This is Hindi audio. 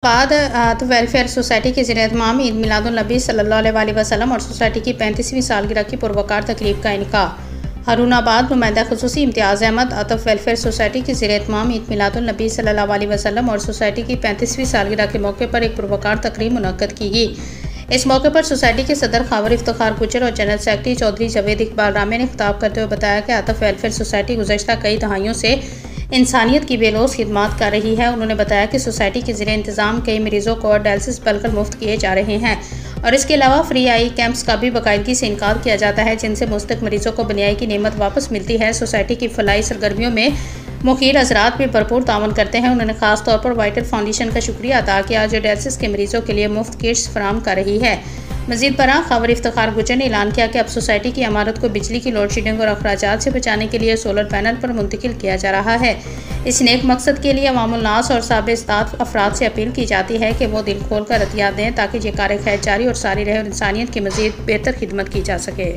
बाद वेलफेयर सोसाइटी के ज़ेर-ए-एहतमाम ईद मिलादुन्नबी सल्लल्लाहु अलैहि वसल्लम और सोसाइटी की 35वीं सालगिरह की पुरवकार तकरीब का इनेकाद। हारूनाबाद नुमाइंदा खुसूसी इम्तियाज़ अहमद आतफ वेलफेयर सोसाइटी के ज़ेर-ए-एहतमाम ईद मिलादुन्नबी सल्लल्लाहु अलैहि वसल्लम और सोसाइटी की 35वीं सालगिरह के मौके पर एक पुरवकार तकरीब मुनक्कद की गई। इस मौके पर सोसाइटी के सदर खावर इफ्तिखार गुजर और जनरल सेक्रेटरी चौधरी जवेद इकबाल रामे ने खिताब करते हुए बताया कि आतफ वेलफेयर सोसाइटी गुज़श्ता कई दहाइयों से इंसानियत की बेलौस खिदमात कर रही है। उन्होंने बताया कि सोसाइटी के ज़ेर इंतज़ाम कई मरीज़ों को डायलिसिस बल्कि मुफ्त किए जा रहे हैं और इसके अलावा फ्री आई कैंप्स का भी बाकायदगी से इनकार किया जाता है, जिनसे मुस्तक मरीज़ों को बुनियादी की नेमत वापस मिलती है। सोसाइटी की फलाई सरगर्मियों में मुखिर हज़रात भी भरपूर तावन करते हैं। उन्होंने खास तौर पर वाइटल फाउंडेशन का शुक्रिया अदा किया जो डायलिसिस के मरीज़ों के लिए मुफ्त किट्स फराहम कर रही है। मज़ीद बरा खावर इफ्तिखार गुजर ने ऐलान किया कि अब सोसाइटी की इमारत को बिजली की लोड शेडिंग और अखराजात से बचाने के लिए सोलर पैनल पर मुंतकिल किया जा रहा है। इस नेक मकसद के लिए अवामुल नास और साबिस्तात अफराद से अपील की जाती है कि वो दिल खोल कर अतियात दें ताकि ये कार्य खैर जारी और सारी रहे और इंसानियत की मज़ीद बेहतर खिदमत की जा सके।